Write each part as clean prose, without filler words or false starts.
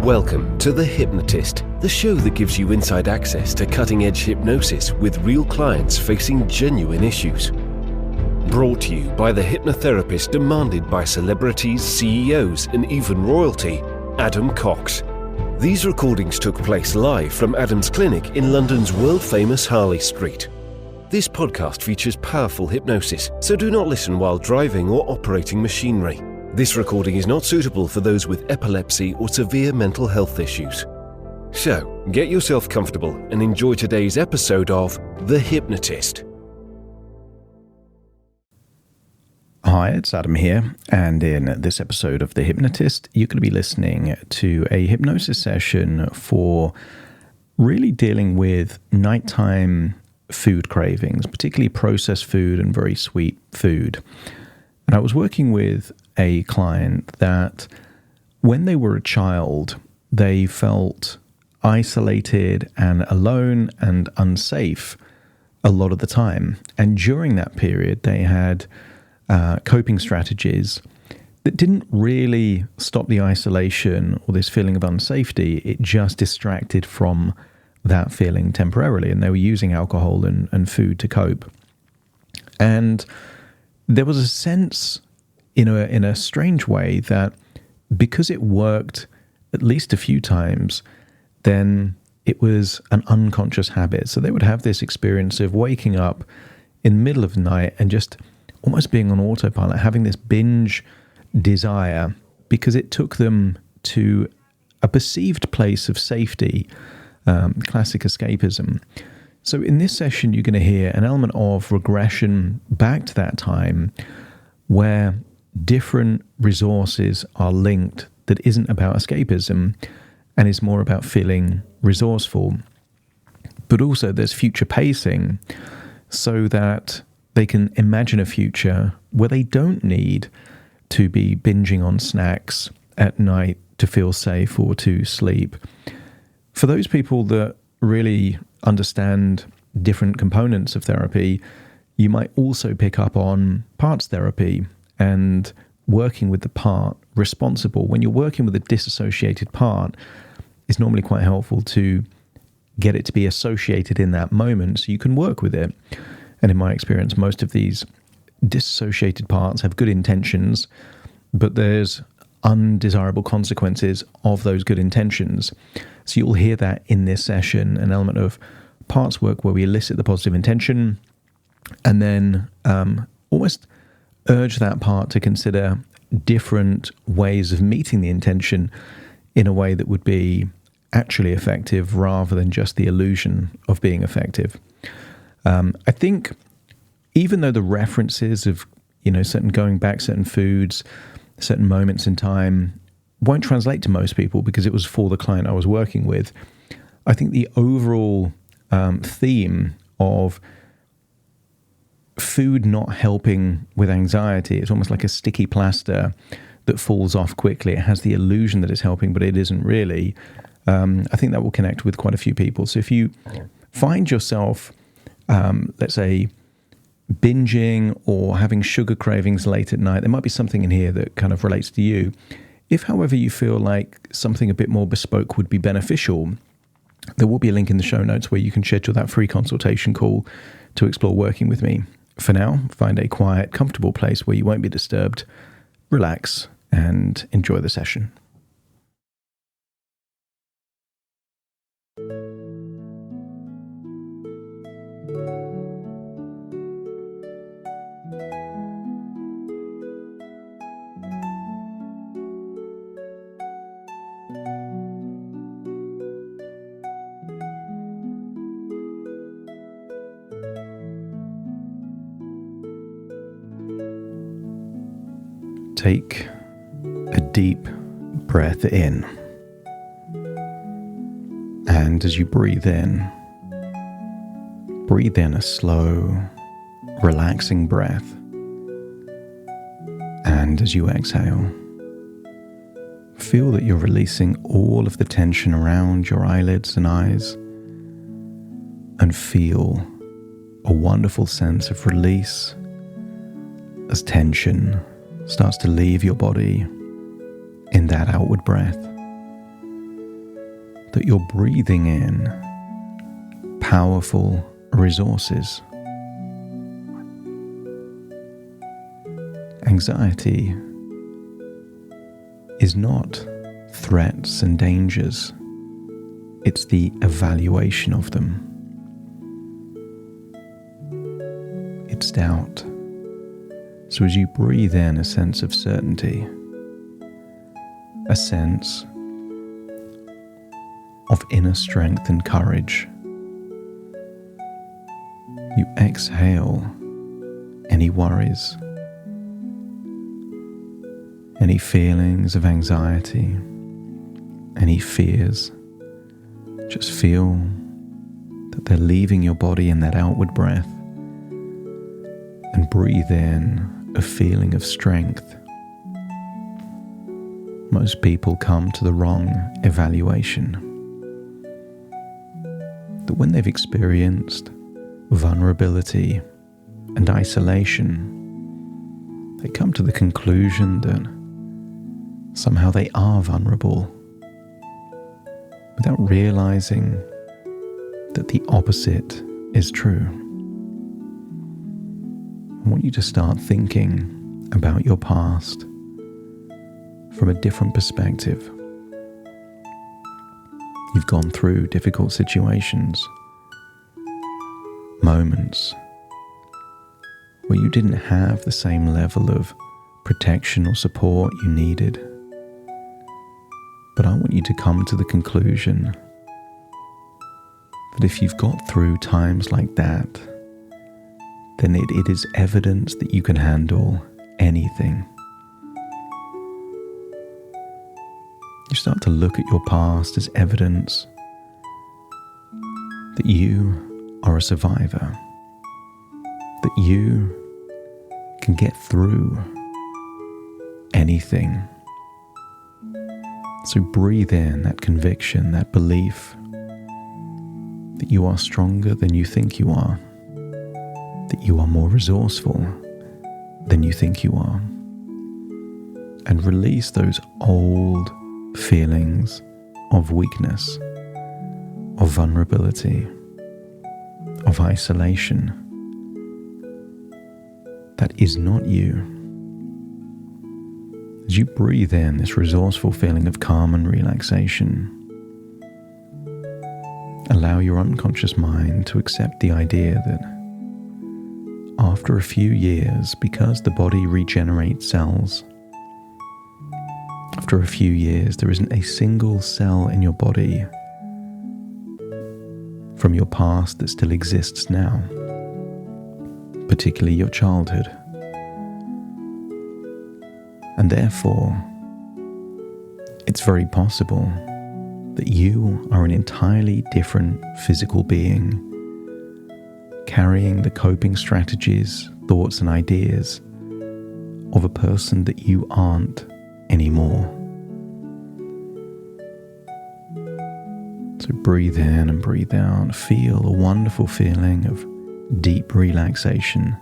Welcome to The Hypnotist, the show that gives you inside access to cutting-edge hypnosis with real clients facing genuine issues. Brought to you by the hypnotherapist demanded by celebrities, CEOs, and even royalty, Adam Cox. These recordings took place live from Adam's clinic in London's world-famous Harley Street. This podcast features powerful hypnosis, so do not listen while driving or operating machinery. This recording is not suitable for those with epilepsy or severe mental health issues. So, get yourself comfortable and enjoy today's episode of The Hypnotist. Hi, it's Adam here, and in this episode of The Hypnotist, you're going to be listening to a hypnosis session for really dealing with nighttime food cravings, particularly processed food and very sweet food. And I was working with a client that when they were a child, they felt isolated and alone and unsafe a lot of the time. And during that period, they had coping strategies that didn't really stop the isolation or this feeling of unsafety. It just distracted from that feeling temporarily. And they were using alcohol and food to cope. And there was a sense in a strange way that because it worked at least a few times, then it was an unconscious habit. So they would have this experience of waking up in the middle of the night and just almost being on autopilot, having this binge desire because it took them to a perceived place of safety, classic escapism. So in this session, you're going to hear an element of regression back to that time where different resources are linked that isn't about escapism and is more about feeling resourceful. But also there's future pacing so that they can imagine a future where they don't need to be binging on snacks at night to feel safe or to sleep. For those people that really understand different components of therapy, you might also pick up on parts therapy and working with the part responsible. When you're working with a disassociated part, it's normally quite helpful to get it to be associated in that moment so you can work with it. And in my experience, most of these disassociated parts have good intentions, but there's undesirable consequences of those good intentions. So you'll hear that in this session, an element of parts work where we elicit the positive intention and then almost urge that part to consider different ways of meeting the intention in a way that would be actually effective rather than just the illusion of being effective. I think even though the references of, certain going back, certain foods, certain moments in time won't translate to most people because it was for the client I was working with, I think the overall theme of food not helping with anxiety, it's almost like a sticky plaster that falls off quickly. It has the illusion that it's helping, but it isn't really. I think that will connect with quite a few people. So if you find yourself, let's say, binging or having sugar cravings late at night, there might be something in here that kind of relates to you. If, however, you feel like something a bit more bespoke would be beneficial, there will be a link in the show notes where you can schedule that free consultation call to explore working with me. For now, find a quiet, comfortable place where you won't be disturbed, relax, and enjoy the session. Take a deep breath in. And as you breathe in a slow, relaxing breath. And as you exhale, feel that you're releasing all of the tension around your eyelids and eyes, and feel a wonderful sense of release as tension starts to leave your body in that outward breath. that you're breathing in powerful resources. Anxiety is not threats and dangers, it's the evaluation of them. It's doubt. So as you breathe in a sense of certainty, a sense of inner strength and courage, you exhale any worries, any feelings of anxiety, any fears. Just feel that they're leaving your body in that outward breath, and breathe in a feeling of strength. Most people come to the wrong evaluation. That when they've experienced vulnerability and isolation, they come to the conclusion that somehow they are vulnerable, without realizing that the opposite is true. I want you to start thinking about your past from a different perspective. You've gone through difficult situations, moments where you didn't have the same level of protection or support you needed. But I want you to come to the conclusion that if you've got through times like that, then it is evidence that you can handle anything. You start to look at your past as evidence that you are a survivor, that you can get through anything. So breathe in that conviction, that belief that you are stronger than you think you are, that you are more resourceful than you think you are, and release those old feelings of weakness, of vulnerability, of isolation. That is not you. As you breathe in this resourceful feeling of calm and relaxation, allow your unconscious mind to accept the idea that after a few years, because the body regenerates cells, after a few years, there isn't a single cell in your body from your past that still exists now, particularly your childhood. And therefore, it's very possible that you are an entirely different physical being, carrying the coping strategies, thoughts, and ideas of a person that you aren't anymore. So breathe in and breathe out. Feel a wonderful feeling of deep relaxation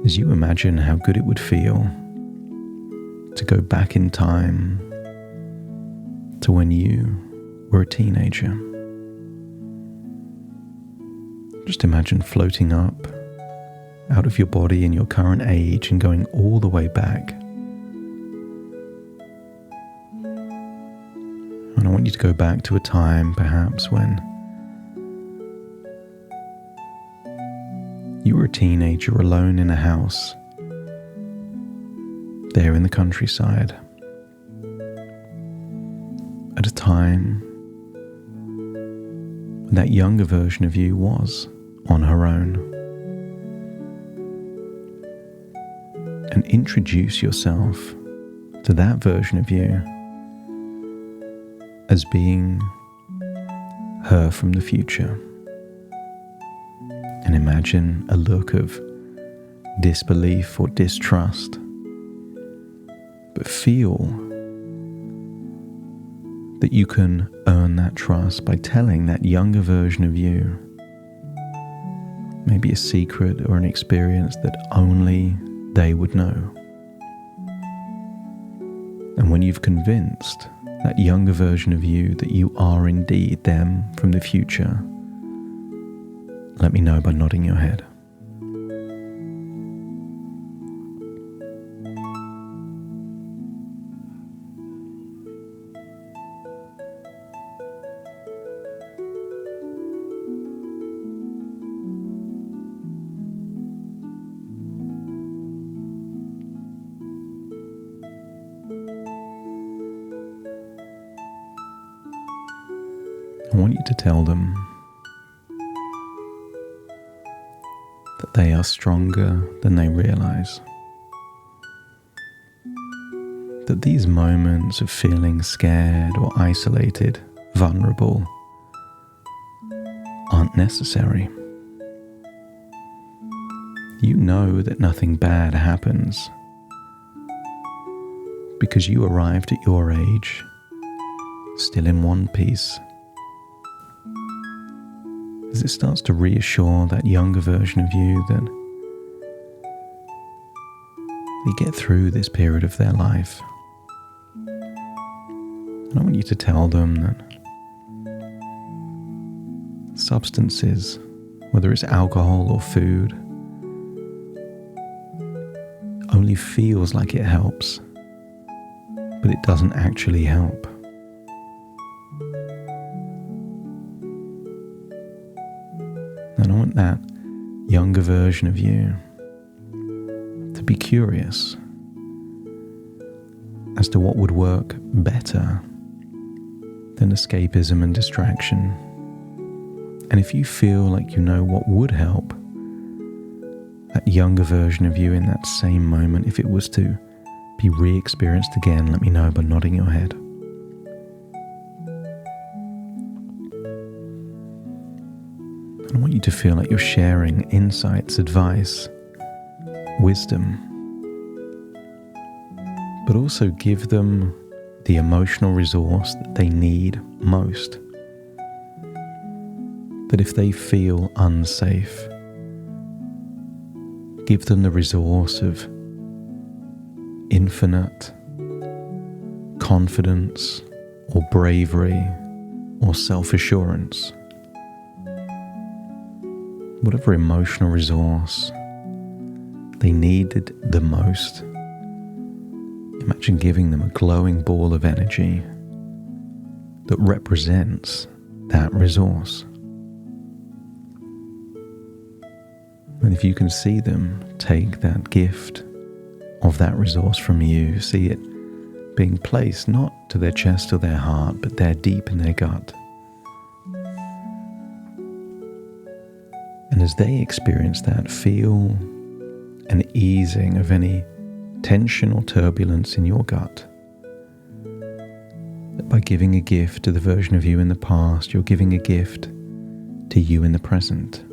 as you imagine how good it would feel to go back in time to when you were a teenager. Just imagine floating up out of your body in your current age and going all the way back. And I want you to go back to a time perhaps when you were a teenager alone in a house there in the countryside, at a time when that younger version of you was on her own. And introduce yourself to that version of you as being her from the future. And imagine a look of disbelief or distrust, but feel that you can earn that trust by telling that younger version of you maybe a secret or an experience that only they would know. And when you've convinced that younger version of you, that you are indeed them from the future, let me know by nodding your head. I want you to tell them that they are stronger than they realize. That these moments of feeling scared or isolated, vulnerable, aren't necessary. You know that nothing bad happens because you arrived at your age still in one piece. As it starts to reassure that younger version of you that they get through this period of their life. And I want you to tell them that substances, whether it's alcohol or food, only feels like it helps, but it doesn't actually help. And I want that younger version of you to be curious as to what would work better than escapism and distraction. And if you feel like you know what would help that younger version of you in that same moment, if it was to be re-experienced again, let me know by nodding your head. I want you to feel like you're sharing insights, advice, wisdom, but also give them the emotional resource that they need most. That if they feel unsafe, give them the resource of infinite confidence or bravery or self-assurance. Whatever emotional resource they needed the most, imagine giving them a glowing ball of energy that represents that resource. And if you can see them take that gift of that resource from you, see it being placed not to their chest or their heart, but there deep in their gut. And as they experience that, feel an easing of any tension or turbulence in your gut. That by giving a gift to the version of you in the past, you're giving a gift to you in the present.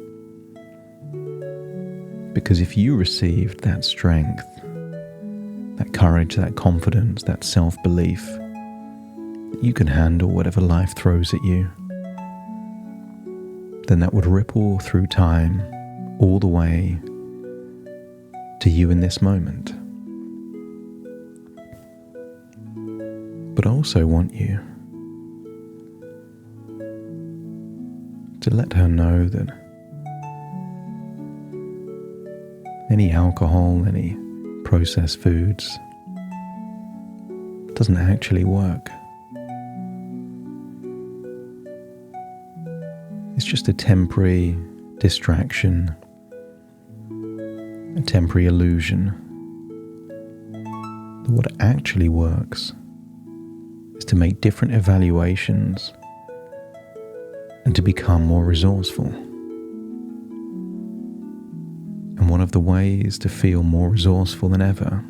Because if you received that strength, that courage, that confidence, that self-belief, that you can handle whatever life throws at you, then that would ripple through time all the way to you in this moment. But I also want you to let her know that any alcohol, any processed foods doesn't actually work. It's just a temporary distraction, a temporary illusion. That what actually works is to make different evaluations and to become more resourceful. And one of the ways to feel more resourceful than ever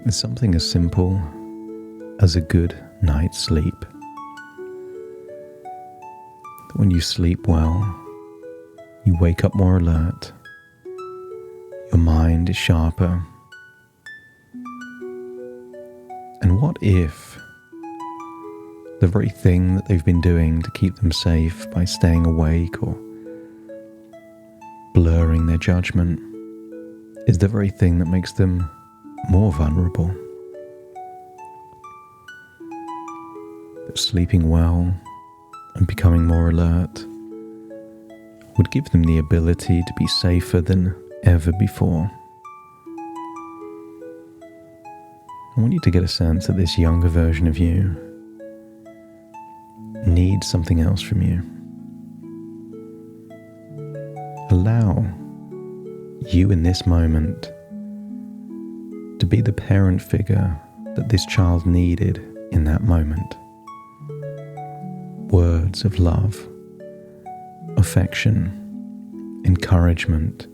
is something as simple as a good night's sleep. When you sleep well, you wake up more alert, your mind is sharper. And what if the very thing that they've been doing to keep them safe by staying awake or blurring their judgment is the very thing that makes them more vulnerable? that sleeping well and becoming more alert would give them the ability to be safer than ever before. I want you to get a sense that this younger version of you needs something else from you. Allow you in this moment to be the parent figure that this child needed in that moment. Words of love, affection, encouragement,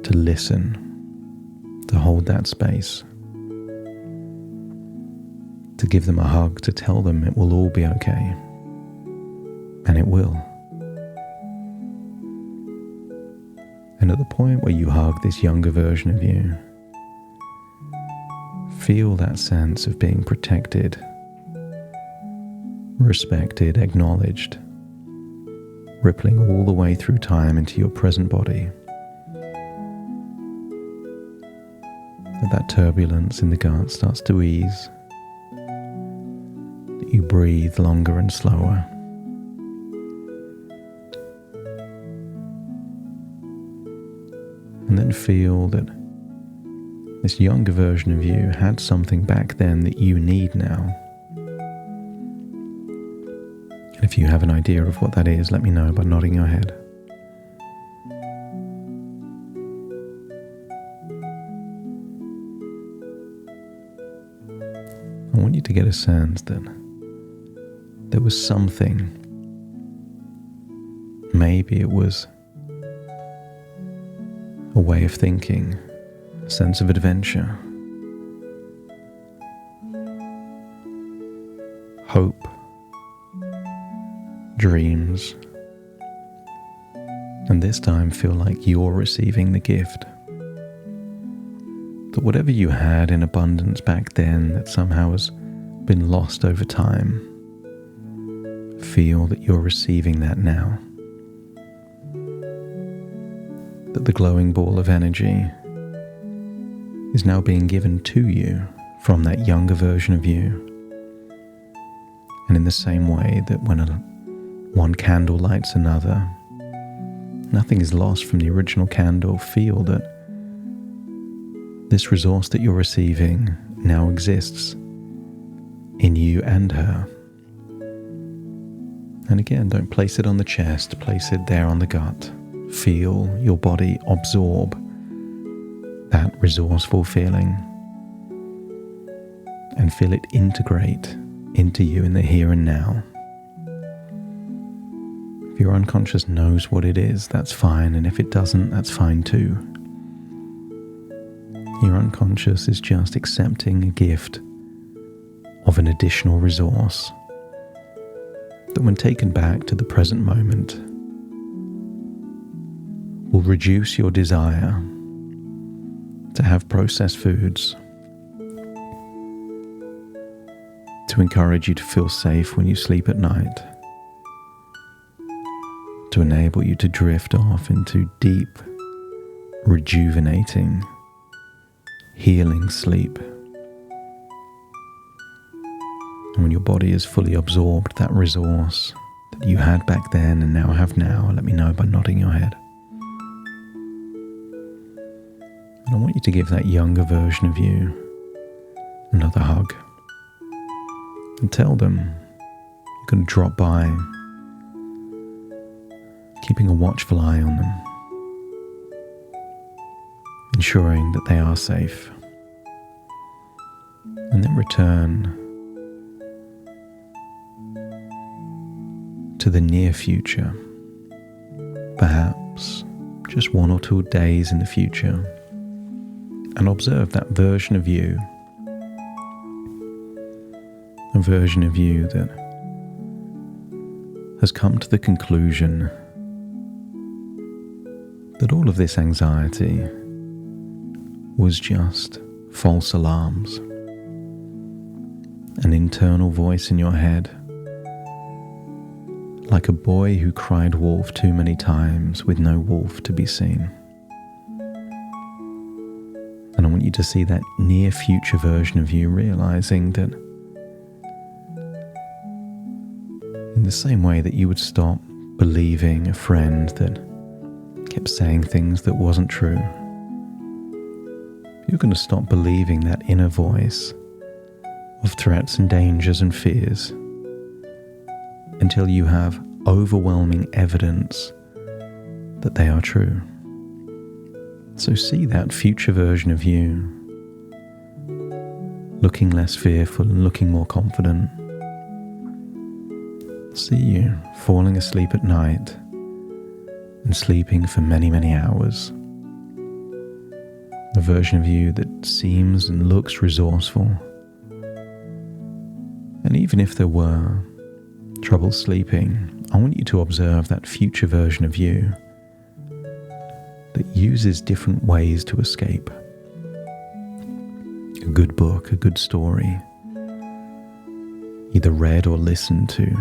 to listen, to hold that space, to give them a hug, to tell them it will all be okay. And it will. And at the point where you hug this younger version of you, feel that sense of being protected, respected, acknowledged, rippling all the way through time into your present body. That turbulence in the gut starts to ease. You breathe longer and slower. And then feel that this younger version of you had something back then that you need now. And if you have an idea of what that is, let me know by nodding your head. I want you to get a sense that there was something. Maybe it was a way of thinking, a sense of adventure, hope, dreams, and this time feel like you're receiving the gift. That whatever you had in abundance back then that somehow has been lost over time, feel that you're receiving that now. That the glowing ball of energy is now being given to you from that younger version of you. And in the same way that when one candle lights another, nothing is lost from the original candle. Feel that this resource that you're receiving now exists in you and her. And again, don't place it on the chest, place it there on the gut. Feel your body absorb that resourceful feeling and feel it integrate into you in the here and now. If your unconscious knows what it is, that's fine, and if it doesn't, that's fine too. Your unconscious is just accepting a gift of an additional resource that, when taken back to the present moment, will reduce your desire to have processed foods, to encourage you to feel safe when you sleep at night, to enable you to drift off into deep, rejuvenating, healing sleep. And when your body has fully absorbed that resource that you had back then and now have now, let me know by nodding your head. And I want you to give that younger version of you another hug and tell them you're going to drop by, keeping a watchful eye on them, ensuring that they are safe, and then return to the near future, perhaps just 1 or 2 days in the future, and observe that version of you, a version of you that has come to the conclusion that all of this anxiety was just false alarms, an internal voice in your head, like a boy who cried wolf too many times with no wolf to be seen. And I want you to see that near future version of you realizing that In the same way that you would stop believing a friend that kept saying things that wasn't true, you're going to stop believing that inner voice of threats and dangers and fears until you have overwhelming evidence that they are true. So see that future version of you, looking less fearful and looking more confident. See you falling asleep at night and sleeping for many, many hours. A version of you that seems and looks resourceful. And even if there were trouble sleeping, I want you to observe that future version of you that uses different ways to escape. A good book, a good story, either read or listened to.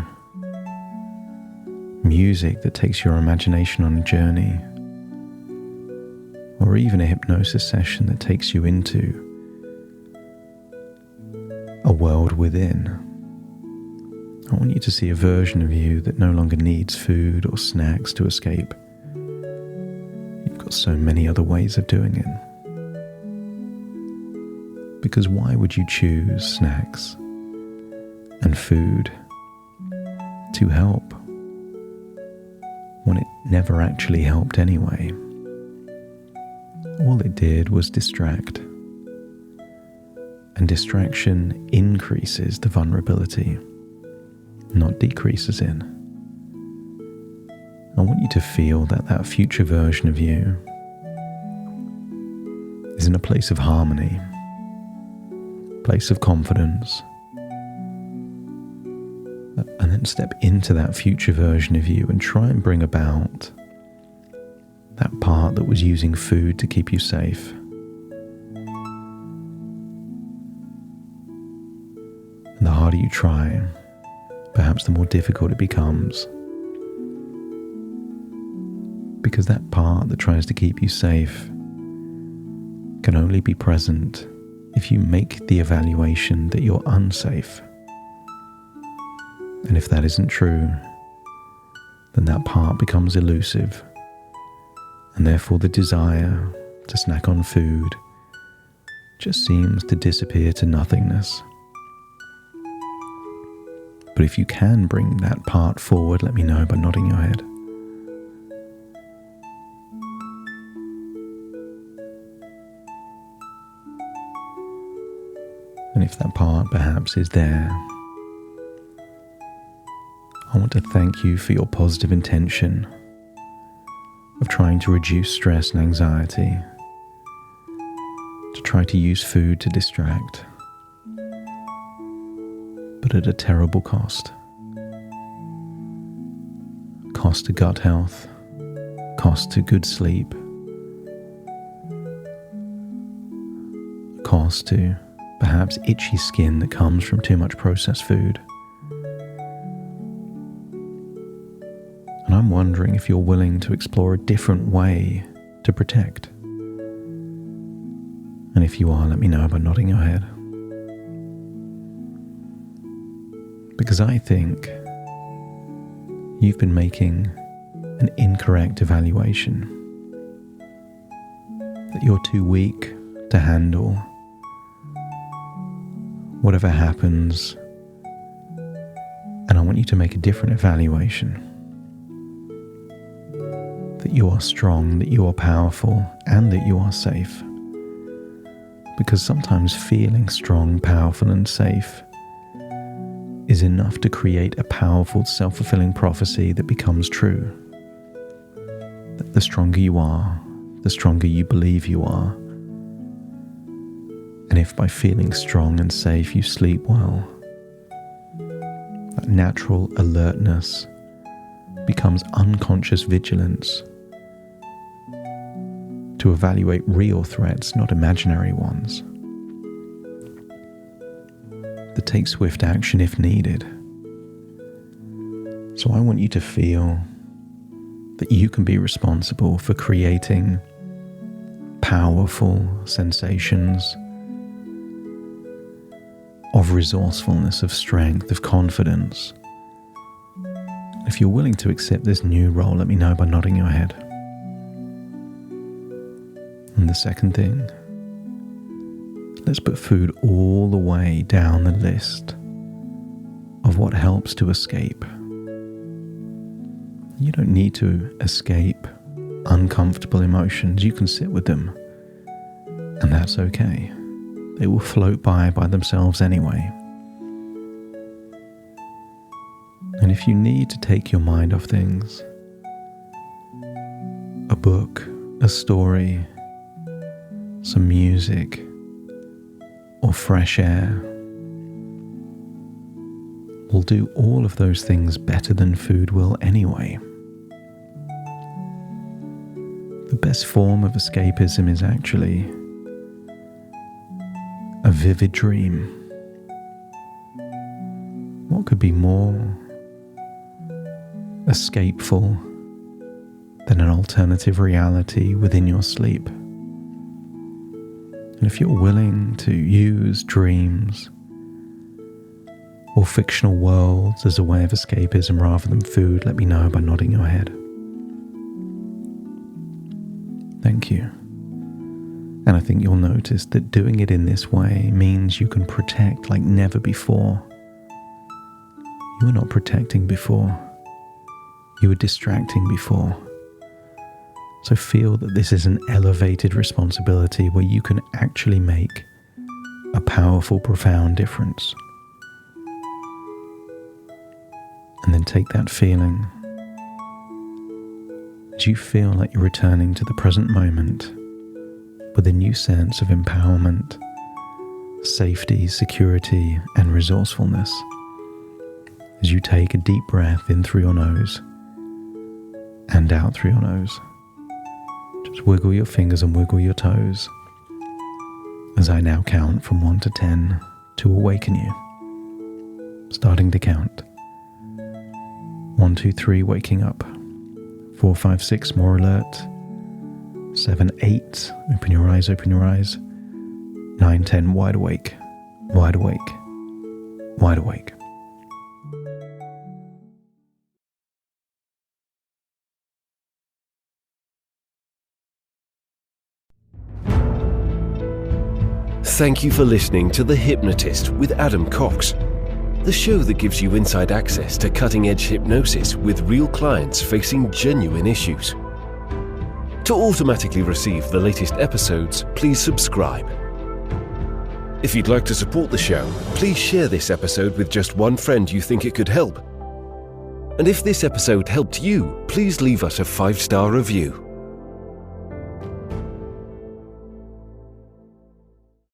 Music that takes your imagination on a journey. Or even a hypnosis session that takes you into a world within. I want you to see a version of you that no longer needs food or snacks to escape. You've got so many other ways of doing it. Because why would you choose snacks and food to help when it never actually helped anyway? All it did was distract. And distraction increases the vulnerability, not decreases it. I want you to feel that that future version of you is in a place of harmony, place of confidence, and then step into that future version of you and try and bring about that part that was using food to keep you safe. And the harder you try, perhaps the more difficult it becomes. Because that part that tries to keep you safe can only be present if you make the evaluation that you're unsafe. And if that isn't true, then that part becomes elusive. And therefore the desire to snack on food just seems to disappear to nothingness. But if you can bring that part forward, let me know by nodding your head. And if that part perhaps is there, I want to thank you for your positive intention of trying to reduce stress and anxiety, to try to use food to distract, but at a terrible cost. Cost to gut health, cost to good sleep, cost to perhaps itchy skin that comes from too much processed food. And I'm wondering if you're willing to explore a different way to protect. And if you are, let me know by nodding your head. Because I think you've been making an incorrect evaluation. That you're too weak to handle whatever happens. And I want you to make a different evaluation. That you are strong, that you are powerful, and that you are safe. Because sometimes feeling strong, powerful, and safe is enough to create a powerful, self-fulfilling prophecy that becomes true. That the stronger you are, the stronger you believe you are. And if by feeling strong and safe you sleep well, that natural alertness becomes unconscious vigilance to evaluate real threats, not imaginary ones, that take swift action if needed. So I want you to feel that you can be responsible for creating powerful sensations of resourcefulness, of strength, of confidence, If you're willing to accept this new role, let me know by nodding your head. And the second thing, let's put food all the way down the list of what helps to escape. You don't need to escape uncomfortable emotions. You can sit with them, and that's okay. They will float by themselves anyway. And if you need to take your mind off things, a book, a story, some music, or fresh air will do all of those things better than food will anyway. The best form of escapism is actually a vivid dream. What could be more escapeful than an alternative reality within your sleep? And if you're willing to use dreams or fictional worlds as a way of escapism rather than food, let me know by nodding your head. Thank you. And I think you'll notice that doing it in this way means you can protect like never before. You were not protecting before. You were distracting before. So feel that this is an elevated responsibility where you can actually make a powerful, profound difference. And then take that feeling as you feel like you're returning to the present moment with a new sense of empowerment, safety, security, and resourcefulness. As you take a deep breath in through your nose and out through your nose. Just wiggle your fingers and wiggle your toes as I now count from 1 to 10 to awaken you. Starting to count. 1, 2, 3, waking up. 4, 5, 6, more alert. 7, 8, open your eyes, open your eyes. 9, 10, wide awake, wide awake, wide awake. Thank you for listening to The Hypnotist with Adam Cox, the show that gives you inside access to cutting-edge hypnosis with real clients facing genuine issues. To automatically receive the latest episodes, please subscribe. If you'd like to support the show, please share this episode with just one friend you think it could help. And if this episode helped you, please leave us a 5-star review.